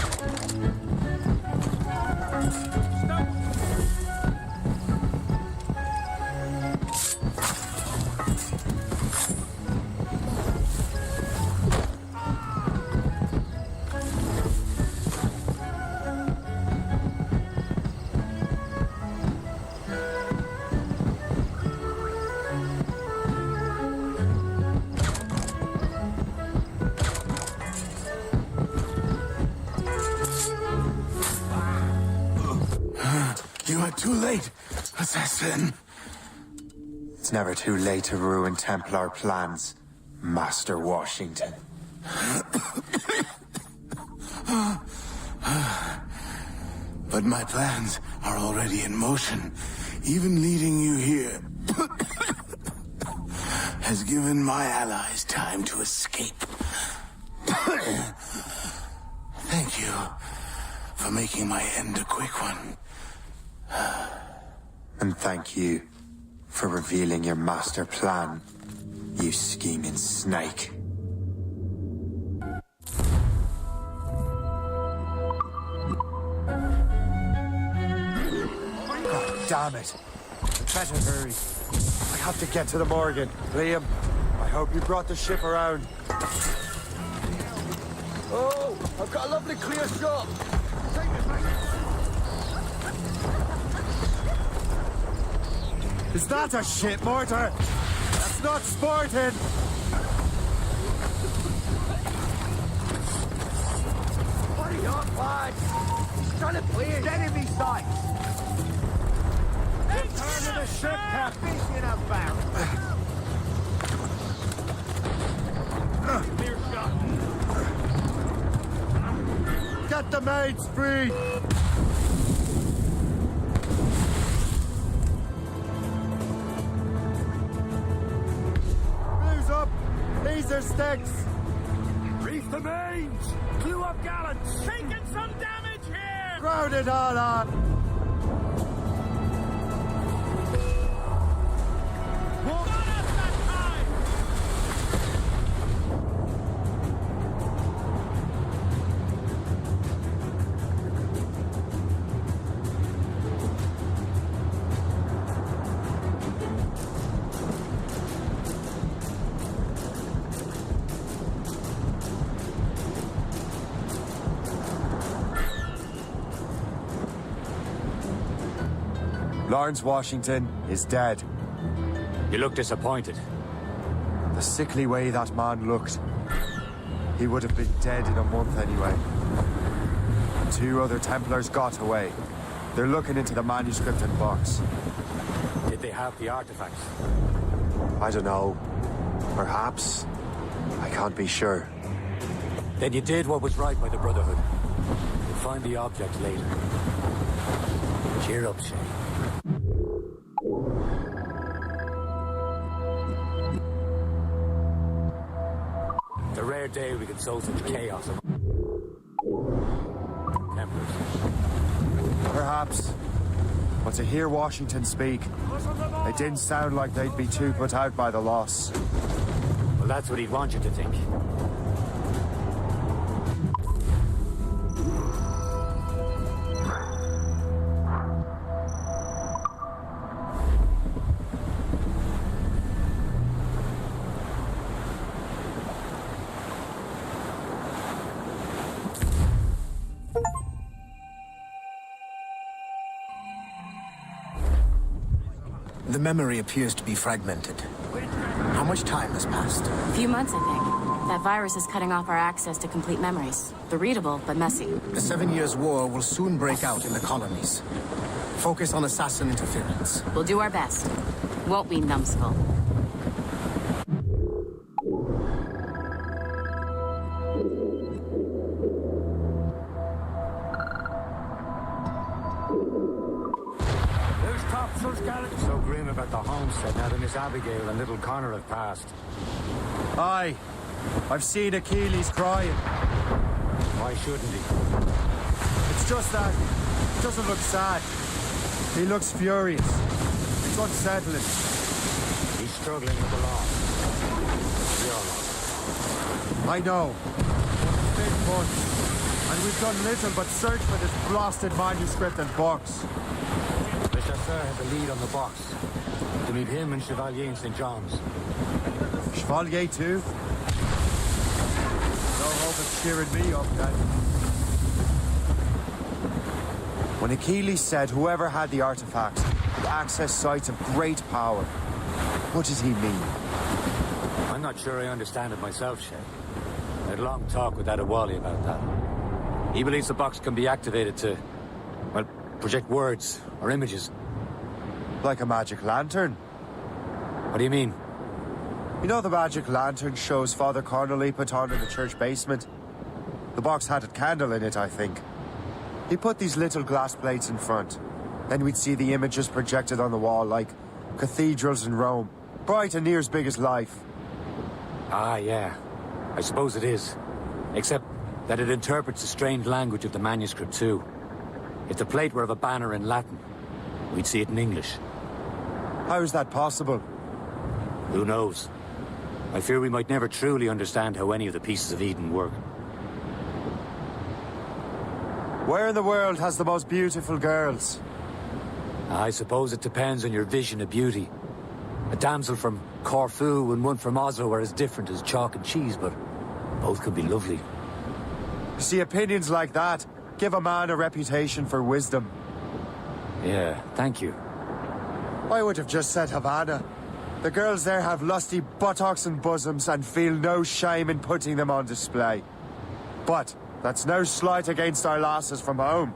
[SPEAKER 11] You are too late, assassin.
[SPEAKER 6] It's never too late to ruin Templar plans, Master Washington.
[SPEAKER 11] But my plans are already in motion. Even leading you here has given my allies time to escape. Thank you for making my end a quick one.
[SPEAKER 6] And thank you for revealing your master plan, you scheming snake.
[SPEAKER 18] God damn it. Better hurry. I have to get to the Morgan. Liam, I hope you brought the ship around.
[SPEAKER 4] Oh, I've got a lovely clear shot. Take it, mate.
[SPEAKER 18] Is that a ship mortar? That's not sporting!
[SPEAKER 4] Hurry up, lads! He's trying to clear enemy sights! Turn to the ship, Captain! Fishing about! Clear shot!
[SPEAKER 18] Get the mates free! Blues up! These are sticks!
[SPEAKER 4] Reef the mains! Clew up gallants! Taking some damage here!
[SPEAKER 18] Crowd it all on! Lawrence Washington is dead.
[SPEAKER 2] You look disappointed.
[SPEAKER 18] The sickly way that man looked. He would have been dead in a month anyway. 2 other Templars got away. They're looking into the manuscript and box.
[SPEAKER 2] Did they have the artifacts?
[SPEAKER 18] I don't know. Perhaps. I can't be sure.
[SPEAKER 2] Then you did what was right by the Brotherhood. You'll find the object later. Cheer up, Shay. It's a rare day we can sow such chaos among Templars.
[SPEAKER 18] Perhaps. But to hear Washington speak, it didn't sound like they'd be too put out by the loss.
[SPEAKER 2] Well, that's what he'd want you to think.
[SPEAKER 9] The memory appears to be fragmented. How much time has passed?
[SPEAKER 14] A few months, I think. That virus is cutting off our access to complete memories. They're readable, but messy.
[SPEAKER 9] The 7 Years' War will soon break out in the colonies. Focus on assassin interference.
[SPEAKER 14] We'll do our best. Won't we, numbskull?
[SPEAKER 2] There's Topsail's Gallagher. So grim about the homestead now that Miss Abigail and little Connor have passed.
[SPEAKER 18] Aye. I've seen Achilles crying.
[SPEAKER 2] Why shouldn't he?
[SPEAKER 18] It's just that he doesn't look sad. He looks furious. It's unsettling.
[SPEAKER 2] He's struggling with the loss. We all know.
[SPEAKER 18] I know. It's been months, and we've done little but search for this blasted manuscript and box.
[SPEAKER 2] Le Chasseur had the lead on the box. To meet him and Chevalier in St. John's.
[SPEAKER 18] Chevalier too? No hope of cheering me up then. When Achilles said whoever had the artifact could access sites of great power, what did he mean?
[SPEAKER 2] I'm not sure I understand it myself, Shed. I had a long talk with Adewale about that. He believes the box can be activated to, well, project words or images.
[SPEAKER 18] Like a magic lantern?
[SPEAKER 2] What do you mean?
[SPEAKER 18] You know the magic lantern shows Father Connolly put on in the church basement? The box had a candle in it, I think. He put these little glass plates in front. Then we'd see the images projected on the wall like cathedrals in Rome. Bright and near as big as life.
[SPEAKER 2] Ah, yeah. I suppose it is. Except that it interprets the strange language of the manuscript, too. If the plate were of a banner in Latin, we'd see it in English.
[SPEAKER 18] How is that possible?
[SPEAKER 2] Who knows? I fear we might never truly understand how any of the pieces of Eden work.
[SPEAKER 18] Where in the world has the most beautiful girls?
[SPEAKER 2] I suppose it depends on your vision of beauty. A damsel from Corfu and one from Oslo are as different as chalk and cheese, but both could be lovely.
[SPEAKER 18] You see, opinions like that give a man a reputation for wisdom.
[SPEAKER 2] Yeah, thank you.
[SPEAKER 18] I would have just said Havana. The girls there have lusty buttocks and bosoms and feel no shame in putting them on display. But that's no slight against our lasses from home.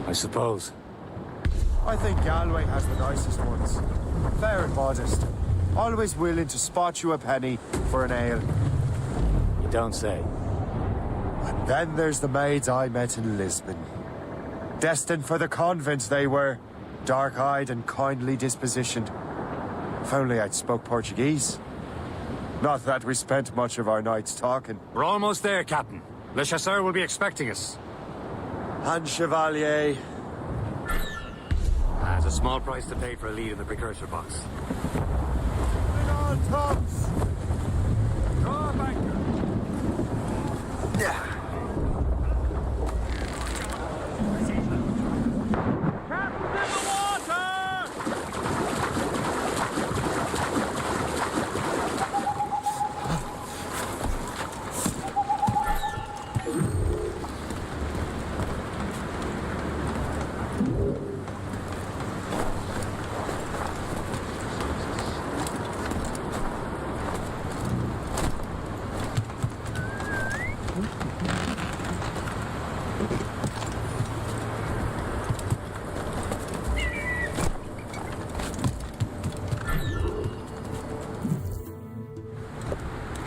[SPEAKER 2] I suppose.
[SPEAKER 18] I think Galway has the nicest ones. Fair and modest. Always willing to spot you a penny for an ale.
[SPEAKER 2] You don't say.
[SPEAKER 18] And then there's the maids I met in Lisbon. Destined for the convent they were. Dark-eyed and kindly dispositioned. If only I'd spoke Portuguese. Not that we spent much of our nights talking.
[SPEAKER 2] We're almost there, Captain. Le Chasseur will be expecting us.
[SPEAKER 18] And Chevalier.
[SPEAKER 2] That's a small price to pay for a lead in the precursor box.
[SPEAKER 18] Bring on, Toms!
[SPEAKER 2] Draw back.
[SPEAKER 18] Yeah.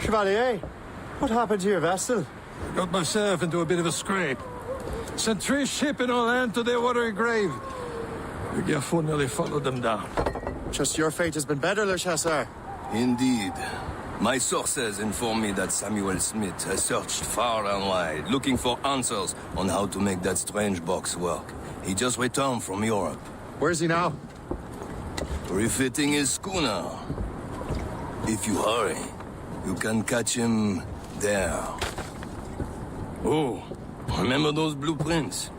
[SPEAKER 18] Chevalier, what happened to your vessel?
[SPEAKER 3] Got myself into a bit of a scrape. Sent 3 ships in our land to their watery grave. The Garfou nearly followed them down.
[SPEAKER 18] Just your fate has been better, Le Chasseur.
[SPEAKER 17] Indeed. My sources inform me that Samuel Smith has searched far and wide, looking for answers on how to make that strange box work. He just returned from Europe.
[SPEAKER 18] Where's he now?
[SPEAKER 17] Refitting his schooner. If you hurry, You can catch him there. Oh, remember those blueprints?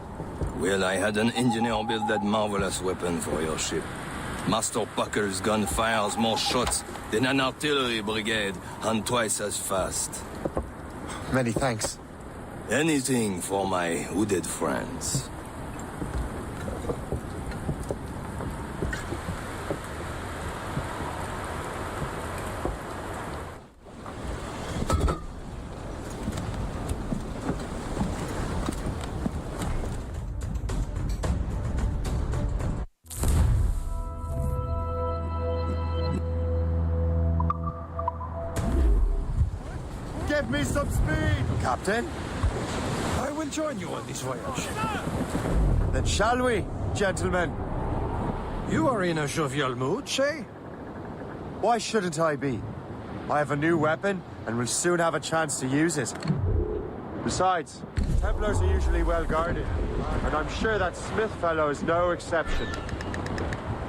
[SPEAKER 17] Well, I had an engineer build that marvelous weapon for your ship. Master Pucker's gun fires more shots than an artillery brigade and twice as fast.
[SPEAKER 18] Many thanks.
[SPEAKER 17] Anything for my hooded friends.
[SPEAKER 18] Give me some speed, Captain.
[SPEAKER 3] I will join you on this voyage.
[SPEAKER 18] Then shall we, gentlemen?
[SPEAKER 3] You are in a jovial mood, Shay?
[SPEAKER 18] Why shouldn't I be? I have a new weapon, and will soon have a chance to use it. Besides, Templars are usually well guarded, and I'm sure that Smith fellow is no exception.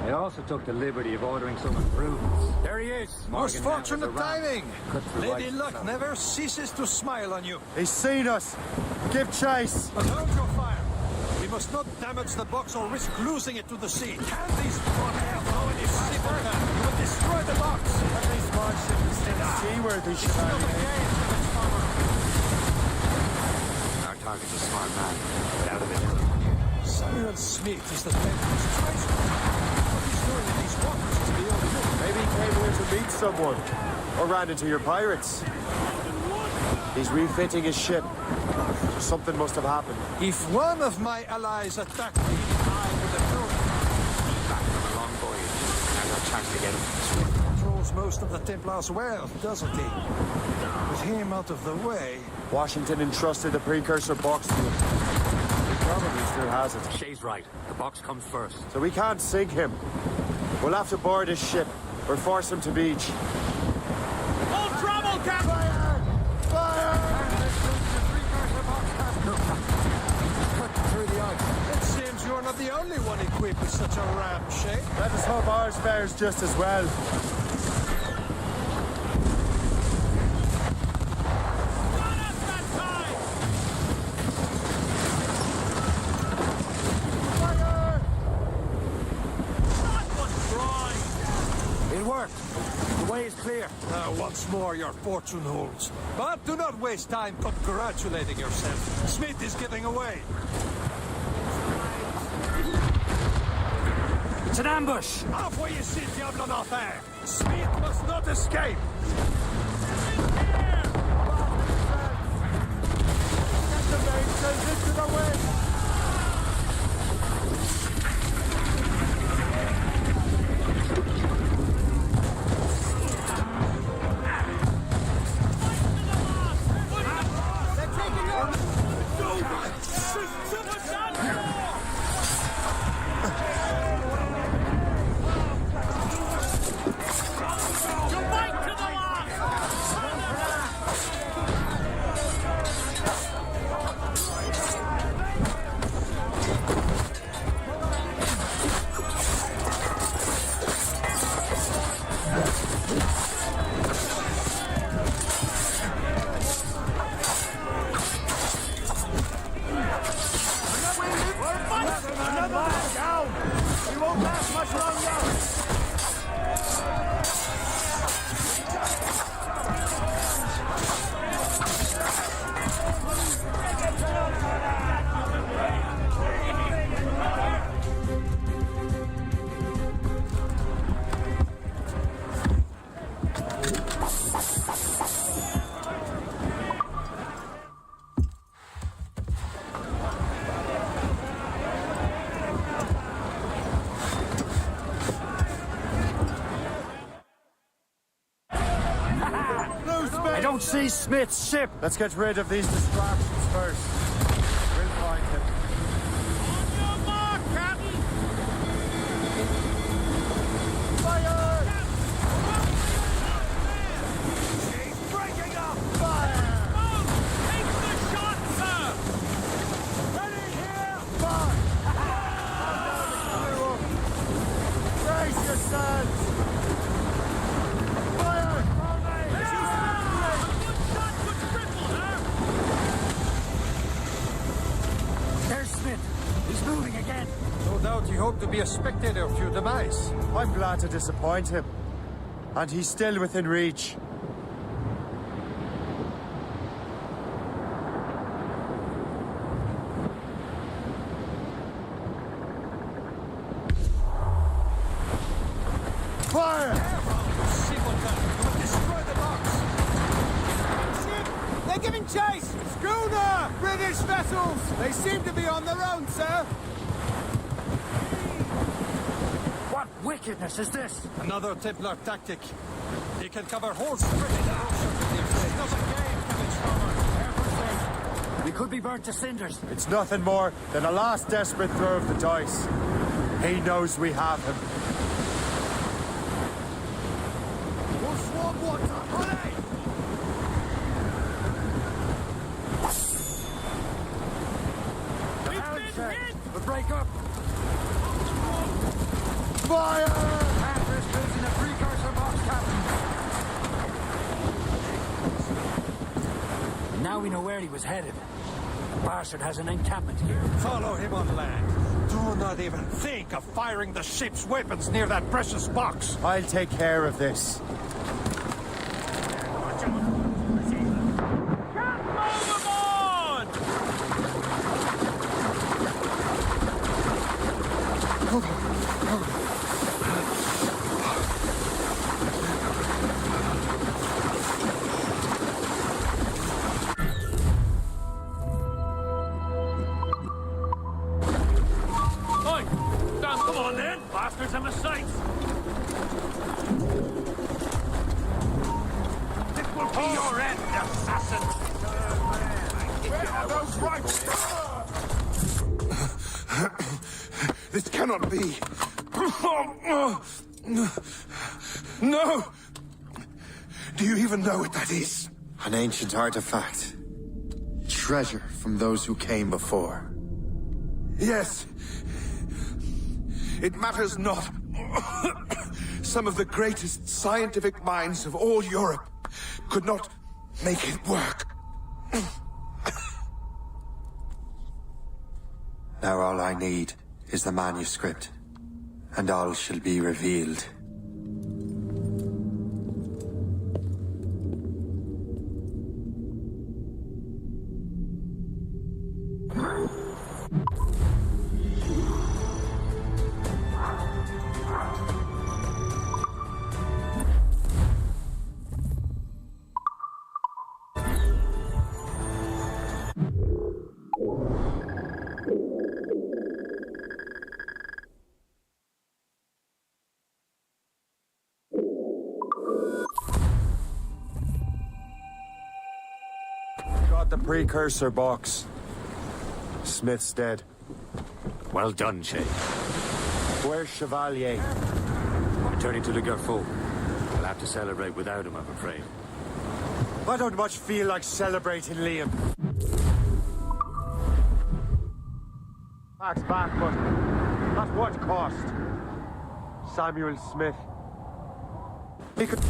[SPEAKER 20] I also took the liberty of ordering some improvements.
[SPEAKER 2] There he is.
[SPEAKER 3] Most
[SPEAKER 20] Morgan
[SPEAKER 3] fortunate
[SPEAKER 20] now has a
[SPEAKER 3] timing.
[SPEAKER 20] cut to the
[SPEAKER 3] Lady
[SPEAKER 20] right.
[SPEAKER 3] Luck never ceases to smile on you.
[SPEAKER 18] He's seen us. Give chase.
[SPEAKER 3] But hold your fire. We must not damage the box or risk losing it to the sea. Can these blockheads throw any shipper? You will destroy the box.
[SPEAKER 18] At least my ship is still seaworthy, Chevalier.
[SPEAKER 20] Our target's a smart man, but out of it.
[SPEAKER 3] Samuel Smith is the Templar's treasure. What he's doing in these waters is beyond me.
[SPEAKER 18] Maybe he came here to meet someone, or ran into your pirates. He's refitting his ship. Something must have happened.
[SPEAKER 3] If one of my allies attacked me, I would have killed him.
[SPEAKER 20] Back from a long voyage. Now's our chance to get him.
[SPEAKER 3] Smith controls most of the Templars' wealth, doesn't he? With him out of the way...
[SPEAKER 18] Washington entrusted the precursor box to him. He probably still has it.
[SPEAKER 20] Shay's right. The box comes first.
[SPEAKER 18] So we can't sink him. We'll have to board his ship, or force him to beach.
[SPEAKER 4] All trouble, Captain!
[SPEAKER 18] Fire! Fire!
[SPEAKER 3] Through the ice. It seems you're not the only one equipped with such a ram, Shay.
[SPEAKER 18] Let us hope ours fares just as well.
[SPEAKER 2] It worked. The way is clear.
[SPEAKER 3] Once more, your fortune holds. But do not waste time congratulating yourself. Smith is giving away.
[SPEAKER 2] It's an ambush.
[SPEAKER 3] Halfway you see Diablo Northern. Smith must not escape.
[SPEAKER 18] Get the mainsails into the wind!
[SPEAKER 2] I don't see Smith's ship.
[SPEAKER 18] Let's get rid of these distractions first. We'll find him.
[SPEAKER 4] On your mark, Captain!
[SPEAKER 18] Fire!
[SPEAKER 4] He's breaking up! Fire! Smoke! Take the shot, sir! Ready here!
[SPEAKER 18] Fire! Brace yourselves! Fire!
[SPEAKER 3] proud to be a spectator of your demise.
[SPEAKER 18] I'm glad to disappoint him. And he's still within reach. Fire!
[SPEAKER 4] They're giving chase! Schooner! British vessels! They seem to be on their own, sir.
[SPEAKER 2] What wickedness is this?
[SPEAKER 3] Another Templar tactic. They can cover whole stretches of ocean. It's not a game, Captain Stromer.
[SPEAKER 2] We could be burnt to cinders.
[SPEAKER 18] It's nothing more than a last desperate throw of the dice. He knows we have him.
[SPEAKER 4] We'll swarm water! Hurry!
[SPEAKER 2] We'll break up.
[SPEAKER 18] Fire!
[SPEAKER 2] Panthers losing a precursor box, Captain. Now we know where he was headed. The bastard has an encampment here.
[SPEAKER 3] Follow him on land. Do not even think of firing the ship's weapons near that precious box.
[SPEAKER 18] I'll take care of this.
[SPEAKER 13] Come on then, bastards and mistakes. This will be your end, assassin. Where are those rifles?
[SPEAKER 11] This cannot be. No! Do you even know what that is?
[SPEAKER 6] An ancient artifact. Treasure from those who came before.
[SPEAKER 11] Yes. It matters not. Some of the greatest scientific minds of all Europe could not make it work.
[SPEAKER 6] Now all I need is the manuscript, and all shall be revealed.
[SPEAKER 18] Got the precursor box. Smith's dead.
[SPEAKER 10] Well done, Shay.
[SPEAKER 18] Where's Chevalier?
[SPEAKER 10] Returning to the Garfou. We'll have to celebrate without him, I'm afraid.
[SPEAKER 18] I don't much feel like celebrating Liam. Back's back, but at what cost? Samuel Smith. He could...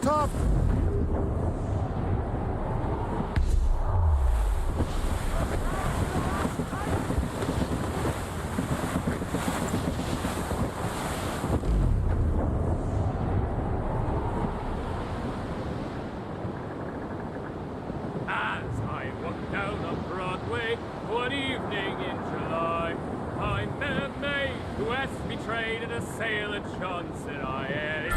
[SPEAKER 18] Top!
[SPEAKER 13] As I walk down on Broadway, one evening in July, I met a maid who has betrayed in a sailor Johnson. I had it.